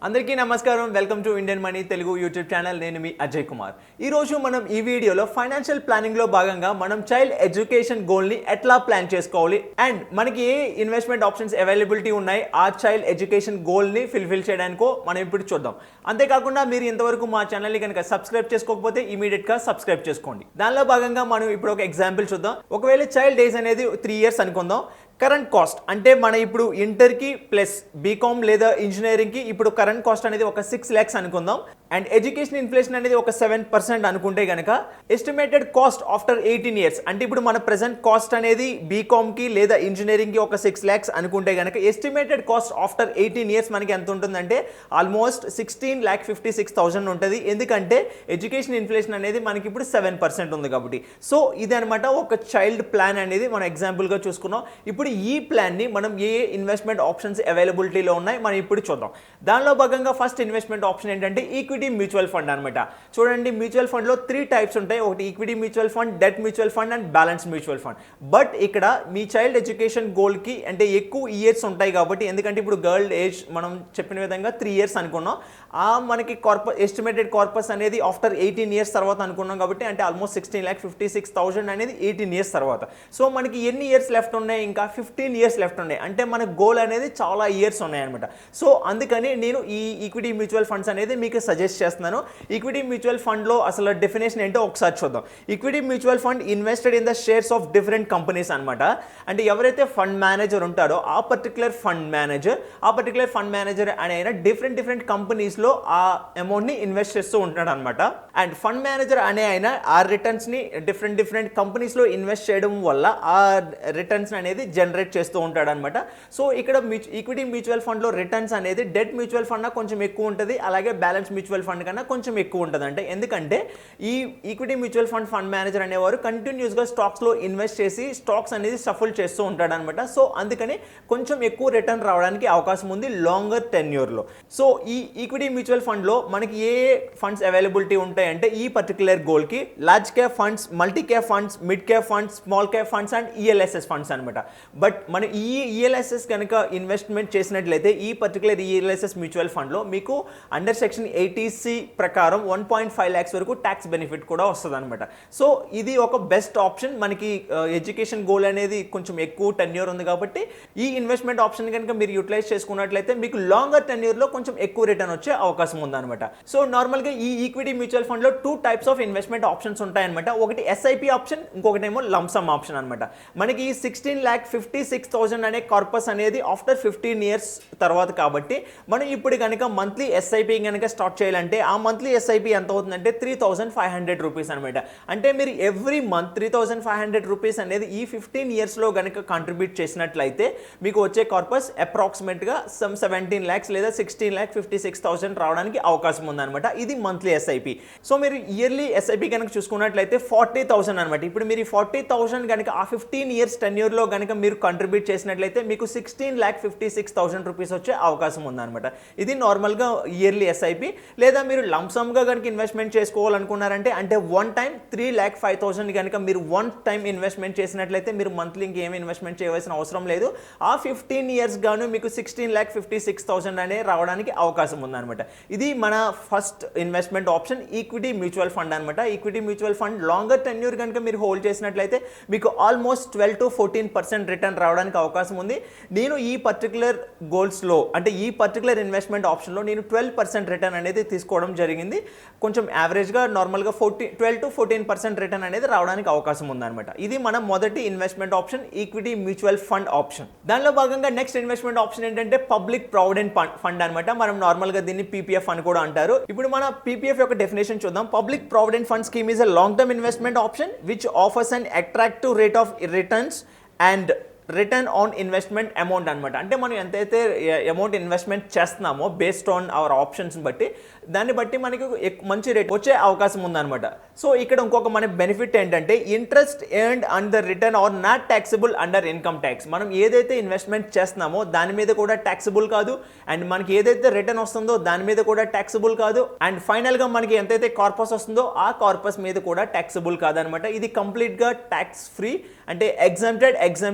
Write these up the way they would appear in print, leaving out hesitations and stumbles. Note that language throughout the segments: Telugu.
అందరికీ నమస్కారం. Welcome to Indian money Telugu YouTube channel. నేను మీ అజయ్ కుమార్. ఈరోజు మనం ఈ వీడియోలో ఫైనాన్షియల్ ప్లానింగ్లో భాగంగా మనం చైల్డ్ ఎడ్యుకేషన్ గోల్ని ఎట్లా ప్లాన్ చేసుకోవాలి అండ్ మనకి ఏ ఇన్వెస్ట్మెంట్ ఆప్షన్స్ అవైలబిలిటీ ఉన్నాయి ఆ చైల్డ్ ఎడ్యుకేషన్ గోల్ని ఫుల్ఫిల్ చేయడానికో మనం ఇప్పుడు చూద్దాం. అంతేకాకుండా మీరు ఇంతవరకు మా ఛానల్ని కనుక సబ్స్క్రైబ్ చేసుకోకపోతే ఇమీడియట్గా సబ్స్క్రైబ్ చేసుకోండి. దానిలో భాగంగా మనం ఇప్పుడు ఒక ఎగ్జాంపుల్ చూద్దాం. ఒకవేళ చైల్డ్ ఏజ్ అనేది 3 years అనుకుందాం. కరెంట్ కాస్ట్ అంటే మన ఇప్పుడు ఇంటర్కి ప్లస్ బీకామ్ లేదా ఇంజనీరింగ్కి ఇప్పుడు కరెంట్ కాస్ట్ అనేది ఒక 6 lakhs అనుకుందాం. అండ్ ఎడ్యుకేషన్ ఇన్ఫ్లేషన్ అనేది ఒక 7% అనుకుంటే కనుక ఎస్టిమేటెడ్ కాస్ట్ ఆఫ్టర్ 18 years అంటే ఇప్పుడు మన ప్రెసెంట్ కాస్ట్ అనేది బీకామ్కి లేదా ఇంజనీరింగ్కి ఒక 6 lakhs అనుకుంటే కనుక ఎస్టిమేటెడ్ కాస్ట్ ఆఫ్టర్ 18 years మనకి ఎంత ఉంటుందంటే ఆల్మోస్ట్ 16,56,000 ఉంటుంది. ఎందుకంటే ఎడ్యుకేషన్ ఇన్ఫ్లేషన్ అనేది మనకి ఇప్పుడు 7% ఉంది కాబట్టి. సో ఇది అనమాట ఒక చైల్డ్ ప్లాన్ అనేది మనం ఎగ్జాంపుల్గా చూసుకున్నాం. ఇప్పుడు ఈ ప్లాన్ని మనం ఏ ఇన్వెస్ట్మెంట్ ఆప్షన్స్ అవైలబిలిటీలో ఉన్నాయి మనం ఇప్పుడు చూద్దాం. దానిలో భాగంగా ఫస్ట్ ఇన్వెస్ట్మెంట్ ఆప్షన్ ఏంటంటే ఈక్విటీ మ్యూచువల్ ఫండ్ అనమాట. చూడండి, మ్యూచువల్ ఫండ్లో 3 types ఉంటాయి. ఒకటి equity mutual fund, debt mutual fund and balance mutual fund. But ఇక్కడ మీ చైల్డ్ ఎడ్యుకేషన్ గోల్కి అంటే ఎక్కువ ఇయర్స్ ఉంటాయి కాబట్టి, ఎందుకంటే ఇప్పుడు గర్ల్ ఏజ్ మనం చెప్పిన విధంగా 3 years అనుకున్నాం. మనకి ఎస్టిమేటెడ్ కార్పస్ అనేది ఆఫ్టర్ 18 years తర్వాత అనుకున్నాం కాబట్టి అంటే ఆల్మోస్ట్ 16,56,000 అనేది 18 years తర్వాత. సో మనకి ఎన్ని ఇయర్స్ లెఫ్ట్ ఉన్నాయి? ఇంకా 15 years లెఫ్ట్ ఉన్నాయి. అంటే మన గోల్ అనేది చాలా ఇయర్స్ ఉన్నాయి అనమాట. సో అందుకని నేను ఈ ఈక్విటీ మ్యూచువల్ ఫండ్స్ అనేది మీకు సజెస్ట్ చేస్తున్నాను. ఈక్విటీ మ్యూచువల్ ఫండ్లో అసలు డెఫినేషన్ ఏంటో ఒకసారి చూద్దాం. Equity mutual fund invested in the shares of different companies అనమాట. అంటే ఎవరైతే ఫండ్ మేనేజర్ ఉంటారో ఆ పర్టికులర్ ఫండ్ మేనేజర్ అని అయినా డిఫరెంట్ కంపెనీస్లో ఆ అమౌంట్ని ఇన్వెస్ట్ చేస్తూ ఉంటాడు అనమాట. అండ్ ఫండ్ మేనేజర్ అనే ఆయన ఆ రిటర్న్స్ని డిఫరెంట్ కంపెనీస్లో ఇన్వెస్ట్ చేయడం వల్ల ఆ రిటర్న్స్ అనేది జనరేట్ చేస్తూ ఉంటాడు అనమాట. సో ఇక్కడ ఈక్విటీ మ్యూచువల్ ఫండ్లో రిటర్న్స్ అనేది డెట్ మ్యూచువల్ ఫండ్ కొంచెం ఎక్కువ ఉంటుంది, అలాగే బ్యాలెన్స్ మ్యూచువల్ ఫండ్ కన్నా కొంచెం ఎక్కువ ఉంటుంది. అంటే ఎందుకంటే ఈ ఈక్విటీ మ్యూచువల్ ఫండ్ మేనేజర్ అనేవారు కంటిన్యూస్గా స్టాక్స్లో ఇన్వెస్ట్ చేసి స్టాక్స్ అనేది షఫుల్ చేస్తూ ఉంటాడు అనమాట. సో అందుకని కొంచెం ఎక్కువ రిటర్న్ రావడానికి అవకాశం ఉంది లాంగర్ టెన్యూర్లో. సో ఈ ఈక్విటీ మ్యూచువల్ ఫండ్లో మనకి ఏ ఫండ్స్ అవైలబిలిటీ ఉంటాయంటే ఈ పర్టికులర్ గోల్కి large cap funds, multi cap funds, mid cap funds, small cap funds and ELSS funds అనమాట. బట్ మనం ఈ ఈఎల్ఎస్ఎస్ కనుక ఇన్వెస్ట్మెంట్ చేసినట్లయితే ఈ పర్టికులర్ ఈఎల్ఎస్ఎస్ మ్యూచువల్ ఫండ్లో మీకు అండర్ సెక్షన్ 80C ప్రకారం 1.5 lakhs వరకు ట్యాక్స్ బెనిఫిట్ కూడా వస్తుంది అనమాట. సో ఇది ఒక బెస్ట్ ఆప్షన్. మనకి ఎడ్యుకేషన్ గోల్ అనేది కొంచెం ఎక్కువ టెన్యూర్ ఉంది కాబట్టి ఈ ఇన్వెస్ట్మెంట్ ఆప్షన్ కనుక మీరు యూటిలైజ్ చేసుకున్నట్లయితే మీకు లాంగర్ టెన్యూర్లో కొంచెం ఎక్కువ రిటర్న్ వచ్చే అవకాశం ఉందన్నమాట. సో నార్మల్గా ఈ ఈక్విటీ మ్యూచువల్ ఫండ్లో 2 types ఆఫ్ ఇన్వెస్ట్మెంట్ ఆప్షన్స్ ఉంటాయన్నమాట. ఒకటి ఎస్ఐపి ఆప్షన్, ఇంకొకటేమో లంసమ్ ఆప్షన్ అనమాట. మనకి 16,56,000 అనే కార్పస్ అనేది ఆఫ్టర్ 15 years తర్వాత కాబట్టి మనం ఇప్పుడు కనుక మంత్లీ ఎస్ఐపి కనుక స్టార్ట్ చేయాలంటే ఆ మంత్లీ ఎస్ఐపి ఎంత అవుతుందంటే 3,500 rupees అనమాట. అంటే మీరు ఎవ్రీ మంత్ 3,500 rupees అనేది ఈ 15 yearsలో కనుక కాంట్రిబ్యూట్ చేసినట్లయితే మీకు వచ్చే కార్పస్ అప్రాక్సిమేట్గా 17 lakhs లేదా 16,56,000 రావడానికి అవకాశం ఉందన్నమాట. ఇది మంత్లీ ఎస్ఐపి. సో మీరు ఇయర్లీ ఎస్ఐపి కనుక చూసుకున్నట్లయితే 40,000 అనమాట. ఇప్పుడు మీరు 40,000 కనుక ఆ 15 years టెన్యూర్లో కనుక మీరు కాంట్రిబ్యూట్ చేసినట్లయితే మీకు 16,56,000 rupees వచ్చే అవకాశం ఉందన్నమాట. ఇది నార్మల్గా ఇయర్లీ ఎస్ఐపి. లేదా మీరు లంసమ్గా కనుక ఇన్వెస్ట్మెంట్ చేసుకోవాలనుకున్నారంటే అంటే 1 time 3,05,000 కనుక మీరు 1 time ఇన్వెస్ట్మెంట్ చేసినట్లయితే మీరు మంత్లీ ఇంకేమి ఇన్వెస్ట్మెంట్ చేయవలసిన అవసరం లేదు. ఆ 15 years గాను మీకు 16,56,000 అనే రావడానికి అవకాశం ఉందన్నమాట. ఇది మన first investment option equity mutual fund అనమాట. Equity mutual fund longer tenure కనుక మీరు హోల్డ్ చేసినట్లయితే మీకు ఆల్మోస్ట్ 12 to 14% రిటర్న్ రావడానికి అవకాశం ఉంది. నేను ఈ పర్టికులర్ గోల్స్లో అంటే ఈ పర్టికులర్ ఇన్వెస్ట్మెంట్ ఆప్షన్లో నేను 12% రిటర్న్ అనేది తీసుకోవడం జరిగింది. కొంచెం యావరేజ్గా నార్మల్గా 12 to 14% రిటర్న్ అనేది రావడానికి అవకాశం ఉందన్నమాట. ఇది మన మొదటి investment option equity mutual fund option. దానిలో భాగంగా నెక్స్ట్ ఇన్వెస్ట్మెంట్ ఆప్షన్ ఏంటంటే పబ్లిక్ ప్రావిడెంట్ ఫండ్ అనమాట. మనం నార్మల్గా దీన్ని పీపీఎఫ్ అని కూడా అంటారు. ఇప్పుడు మన పీపీఎఫ్ యొక్క డెఫినేషన్ చూద్దాం. Public provident fund scheme is a long term investment option which offers an attractive rate of returns and return on investment amount అనమాట. అంటే మనం ఎంతైతే అమౌంట్ ఇన్వెస్ట్మెంట్ చేస్తున్నామో బేస్డ్ ఆన్ అవర్ ఆప్షన్స్ బట్టి దాన్ని బట్టి మనకి మంచి రేట్ వచ్చే అవకాశం ఉందన్నమాట. సో ఇక్కడ ఇంకొక మన బెనిఫిట్ ఏంటంటే interest earned and the return are not taxable under income tax. మనం ఏదైతే ఇన్వెస్ట్మెంట్ చేస్తున్నామో దాని మీద కూడా ట్యాక్సిబుల్ కాదు, అండ్ మనకి ఏదైతే రిటర్న్ వస్తుందో దాని మీద కూడా ట్యాక్సిబుల్ కాదు, అండ్ ఫైనల్గా మనకి ఎంతైతే కార్పస్ వస్తుందో ఆ కార్పస్ మీద కూడా ట్యాక్సిబుల్ కాదనమాట. ఇది కంప్లీట్గా ట్యాక్స్ ఫ్రీ అంటే ఎగ్జామ్టెడ్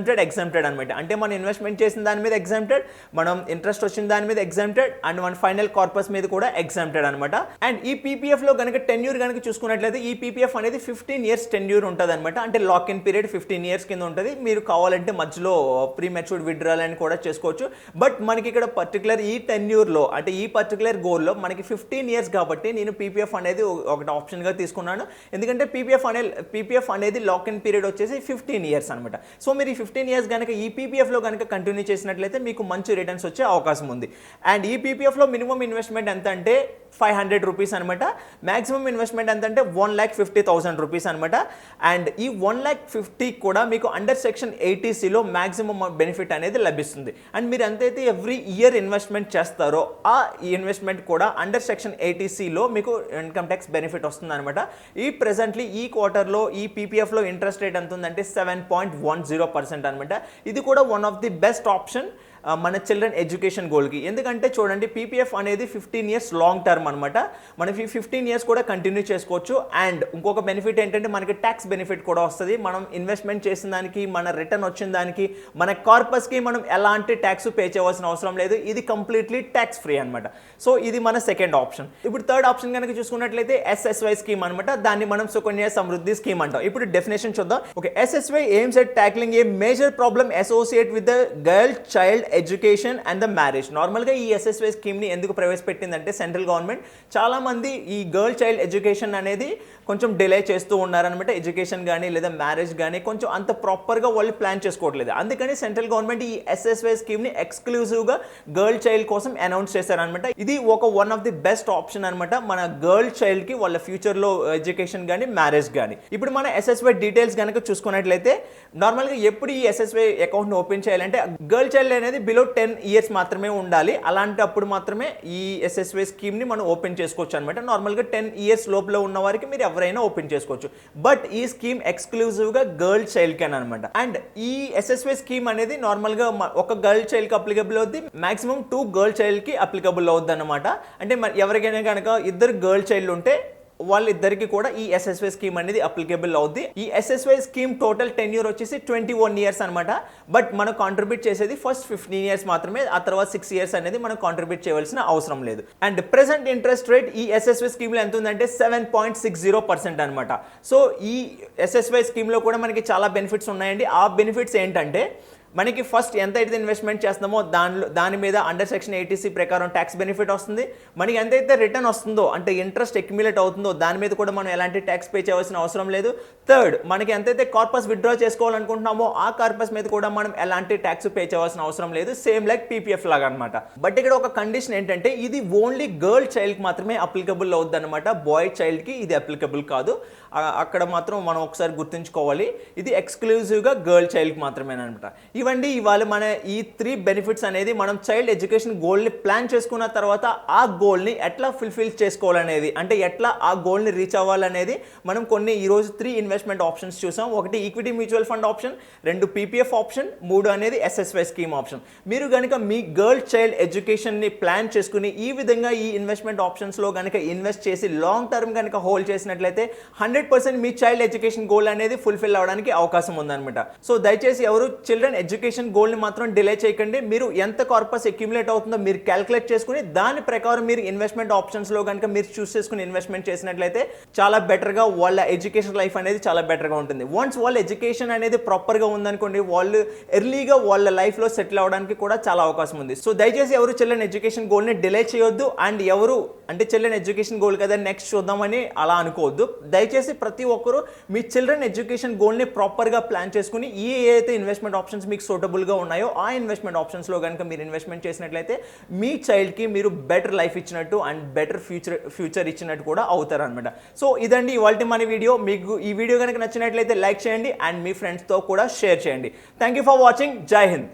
ఎగ్జామ్టెడ్ అనమాట. అంటే మనం ఇన్వెస్ట్మెంట్ చేసిన దాని మీద ఎగ్జామ్టెడ్, మనం ఇంట్రెస్ట్ వచ్చిన దాని మీద ఎగ్జామ్టెడ్, అండ్ మన ఫైనల్ కార్పస్ మీద కూడా ఎగ్జామ్టెడ్ అనమాట. అండ్ ఈ పీపీఎఫ్ లో కనుక టెన్యూర్ కనుక చూసుకున్నట్లయితే ఈ పీపీఎఫ్ అనేది 15 years టెన్యూర్ ఉంటుంది అనమాట. అంటే లాక్ ఇన్ పీరియడ్ 15 years కింద ఉంటుంది. మీరు కావాలంటే మధ్యలో ప్రీ మెచ్యూర్డ్ విత్డ్రాల్ అని కూడా చేసుకోవచ్చు. బట్ మనకి ఇక్కడ పర్టికులర్ ఈ టెన్యూర్ లో అంటే ఈ పర్టికులర్ గోల్ లో మనకి 15 years కాబట్టి నేను పీపీఎఫ్ అనేది ఒకటి ఆప్షన్ గా తీసుకున్నాను. ఎందుకంటే పీపీఎఫ్ అనేది లాక్ ఇన్ పీరియడ్ వచ్చేసి 15 years అనమాట. సో మీరు ఈ 15 years కనుక ఈ పీపీఎఫ్ లో కనుక కంటిన్యూ చేసినట్లయితే మీకు మంచి రిటర్న్స్ వచ్చే అవకాశం ఉంది. అండ్ ఈ పీపీఎఫ్ లో మినిమం ఇన్వెస్ట్మెంట్ ఎంత అంటే 500 రూపీస్ అనమాట. మాక్సిమం ఇన్వెస్ట్మెంట్ ఎంత అంటే 1,50,000 రూపీస్ అనమాట. అండ్ ఈ 1,50,000 కూడా మీకు అండర్ సెక్షన్ 80Cలో మాక్సిమం బెనిఫిట్ అనేది లభిస్తుంది. అండ్ మీరు ఎంతైతే ఎవ్రీ ఇయర్ ఇన్వెస్ట్మెంట్ చేస్తారో ఆ ఇన్వెస్ట్మెంట్ కూడా అండర్ సెక్షన్ 80Cలో మీకు ఇన్కమ్ ట్యాక్స్ బెనిఫిట్ వస్తుంది అనమాట. ఈ ప్రెసెంట్లీ ఈ క్వార్టర్లో ఈ పీపీఎఫ్లో ఇంట్రెస్ట్ రేట్ ఎంత ఉందంటే 7.10% అనమాట. ఇది కూడా one of the best option మన చిల్డ్రన్ ఎడ్యుకేషన్ గోల్కి. ఎందుకంటే చూడండి పీపీఎఫ్ అనేది 15 years లాంగ్ టర్మ్ అనమాట. మనకి 15 years కూడా కంటిన్యూ చేసుకోవచ్చు. అండ్ ఇంకొక బెనిఫిట్ ఏంటంటే మనకి ట్యాక్స్ బెనిఫిట్ కూడా వస్తుంది. మనం ఇన్వెస్ట్మెంట్ చేసిన దానికి మన రిటర్న్ వచ్చిన దానికి మన కార్పస్కి మనం ఎలాంటి ట్యాక్స్ పే చేయవలసిన అవసరం లేదు. ఇది కంప్లీట్లీ ట్యాక్స్ ఫ్రీ అనమాట. సో ఇది మన సెకండ్ ఆప్షన్. ఇప్పుడు థర్డ్ ఆప్షన్ కనుక చూసుకున్నట్లయితే ఎస్ఎస్వై స్కీమ్ అనమాట. దాన్ని మనం సుకన్య సమృద్ధి స్కీమ్ అంటాం. ఇప్పుడు డెఫినేషన్ చూద్దాం. Okay, SSY aims at tackling a major problem associate with the girl child education and the marriage. నార్మల్గా ఈ ఎస్ఎస్వై స్కీమ్ని ఎందుకు ప్రవేశపెట్టిందంటే సెంట్రల్ గవర్నమెంట్ చాలామంది ఈ గర్ల్ చైల్డ్ ఎడ్యుకేషన్ అనేది కొంచెం డిలే చేస్తూ ఉన్నారనమాట. ఎడ్యుకేషన్ కానీ లేదా మ్యారేజ్ కానీ కొంచెం అంత ప్రాపర్గా వాళ్ళు ప్లాన్ చేసుకోవట్లేదు. అందుకని సెంట్రల్ గవర్నమెంట్ ఈ ఎస్ఎస్వై స్కీమ్ని ఎక్స్క్లూజివ్గా గర్ల్ చైల్డ్ కోసం అనౌన్స్ చేశారనమాట. ఇది one of the best option అనమాట మన గర్ల్ చైల్డ్కి వాళ్ళ ఫ్యూచర్లో ఎడ్యుకేషన్ కానీ మ్యారేజ్ కానీ. ఇప్పుడు మన ఎస్ఎస్వై డీటెయిల్స్ కనుక చూసుకున్నట్లయితే నార్మల్గా ఎప్పుడు ఈ ఎస్ఎస్వై అకౌంట్ని ఓపెన్ చేయాలంటే గర్ల్ చైల్డ్ అనేది బిలో 10 years మాత్రమే ఉండాలి. అలాంటప్పుడు మాత్రమే ఈ ఎస్ఎస్వై స్కీమ్ని మనం ఓపెన్ చేసుకోవచ్చు అనమాట. నార్మల్గా 10 years లోపల ఉన్న వారికి మీరు ఎవరైనా ఓపెన్ చేసుకోవచ్చు. బట్ ఈ స్కీమ్ ఎక్స్క్లూజివ్గా గర్ల్ చైల్డ్ కి అనమాట. అండ్ ఈ ఎస్ఎస్వై స్కీమ్ అనేది నార్మల్గా ఒక గర్ల్ చైల్డ్కి అప్లికబుల్ అవుద్ది, మాక్సిమం 2 girl childకి అప్లికబుల్ అవుద్ది అనమాట. అంటే ఎవరికైనా కనుక ఇద్దరు గర్ల్ చైల్డ్ ఉంటే వాళ్ళిద్దరికి కూడా ఈ ఎస్ఎస్వై స్కీమ్ అనేది అప్లికేబుల్ అవుద్ది. ఈ ఎస్ఎస్వై స్కీమ్ టోటల్ టెన్యూర్ వచ్చేసి 21 years అనమాట. బట్ మనం కాంట్రిబ్యూట్ చేసేది ఫస్ట్ 15 years మాత్రమే. ఆ తర్వాత 6 years అనేది మనం కాంట్రిబ్యూట్ చేయవలసిన అవసరం లేదు. అండ్ ప్రెసెంట్ ఇంట్రెస్ట్ రేట్ ఈ ఎస్ఎస్వై స్కీమ్లో ఎంత ఉందంటే 7.60% అనమాట. సో ఈ ఎస్ఎస్వై స్కీమ్లో కూడా మనకి చాలా బెనిఫిట్స్ ఉన్నాయండి. ఆ బెనిఫిట్స్ ఏంటంటే మనకి ఫస్ట్ ఎంత అయితే ఇన్వెస్ట్మెంట్ చేస్తామో దాని మీద అండర్ సెక్షన్ 80C ప్రకారం ట్యాక్స్ బెనిఫిట్ వస్తుంది. మనకి ఎంతైతే రిటర్న్ వస్తుందో అంటే ఇంట్రెస్ట్ అక్యుములేట్ అవుతుందో దాని మీద కూడా మనం ఎలాంటి ట్యాక్స్ పే చేయవలసిన అవసరం లేదు. థర్డ్, మనకి ఎంతైతే కార్పస్ విత్డ్రా చేసుకోవాలనుకుంటున్నామో ఆ కార్పస్ మీద కూడా మనం ఎలాంటి ట్యాక్స్ పే చేయవలసిన అవసరం లేదు. సేమ్ లైక్ పీపీఎఫ్ లాగా అనమాట. బట్ ఇక్కడ ఒక కండిషన్ ఏంటంటే ఇది ఓన్లీ గర్ల్ చైల్డ్కి మాత్రమే అప్లికబుల్ అవుద్ది అనమాట. బాయ్ చైల్డ్కి ఇది అప్లికబుల్ కాదు. అక్కడ మాత్రం మనం ఒకసారి గుర్తుంచుకోవాలి. ఇది ఎక్స్క్లూజివ్గా గర్ల్ చైల్డ్కి మాత్రమే అనమాట. ఇవ్వండి ఇవాళ మన ఈ 3 బెనిఫిట్స్ అనేది మనం చైల్డ్ ఎడ్యుకేషన్ గోల్ని ప్లాన్ చేసుకున్న తర్వాత ఆ గోల్ని ఎట్లా ఫుల్ఫిల్ చేసుకోవాలనేది, అంటే ఎట్లా ఆ గోల్ని రీచ్ అవ్వాలనేది మనం కొన్ని ఈరోజు 3 ఇన్వెస్ట్మెంట్ ఆప్షన్స్ చూసాం. ఒకటి equity mutual fund option, 2 PPF option, 3 అనేది ఎస్ఎస్వై స్కీమ్ ఆప్షన్. మీరు కనుక మీ గర్ల్ చైల్డ్ ఎడ్యుకేషన్ని ప్లాన్ చేసుకుని ఈ విధంగా ఈ ఇన్వెస్ట్మెంట్ ఆప్షన్స్లో కనుక ఇన్వెస్ట్ చేసి లాంగ్ టర్మ్ కనుక హోల్డ్ చేసినట్లయితే 100% మీ చైల్డ్ ఎడ్యుకేషన్ గోల్ అనేది ఫుల్ఫిల్ అవ్వడానికి అవకాశం ఉందన్నమాట. సో దయచేసి ఎవరు చిల్డ్రన్ ఎడ్యుకేషన్ గోల్ని మాత్రం డిలే చేయకండి. మీరు ఎంత కార్పస్ అక్యుములేట్ అవుతుందో మీరు క్యాల్కులేట్ చేసుకుని దాని ప్రకారం మీరు ఇన్వెస్ట్మెంట్ ఆప్షన్స్లో కనుక మీరు చూస్ చేసుకుని ఇన్వెస్ట్మెంట్ చేసినట్లయితే చాలా బెటర్గా వాళ్ళ ఎడ్యుకేషన్ లైఫ్ అనేది చాలా బెటర్గా ఉంటుంది. వన్స్ వాళ్ళ ఎడ్యుకేషన్ అనేది ప్రాపర్గా ఉందనుకోండి వాళ్ళు ఎర్లీగా వాళ్ళ లైఫ్లో సెటిల్ అవ్వడానికి కూడా చాలా అవకాశం ఉంది. సో దయచేసి ఎవరు చిల్డ్రన్ ఎడ్యుకేషన్ గోల్ని డిలే చేయొద్దు. అండ్ ఎవరు అంటే చిల్డ్రన్ ఎడ్యుకేషన్ గోల్ కదా నెక్స్ట్ చూద్దామని అలా అనుకోవద్దు. దయచేసి ప్రతి ఒక్కరు మీ చిల్డ్రన్ ఎడ్యుకేషన్ గోల్ని ప్రాపర్గా ప్లాన్ చేసుకుని ఏ అయితే ఇన్వెస్ట్మెంట్ ఆప్షన్స్ మీకు సూటబుల్గా ఉన్నాయో ఆ ఇన్వెస్ట్మెంట్ ఆప్షన్స్లో కనుక మీరు ఇన్వెస్ట్మెంట్ చేసినట్లయితే మీ చైల్డ్కి మీరు బెటర్ లైఫ్ ఇచ్చినట్టు అండ్ బెటర్ ఫ్యూచర్ ఇచ్చినట్టు కూడా అవుతారు అనమాట. సో ఇదండి ఇవాల్టి మన వీడియో. మీకు ఈ వీడియో కనుక నచ్చినట్లయితే లైక్ చేయండి అండ్ మీ ఫ్రెండ్స్తో కూడా షేర్ చేయండి. Thank you for watching. జై హింద్.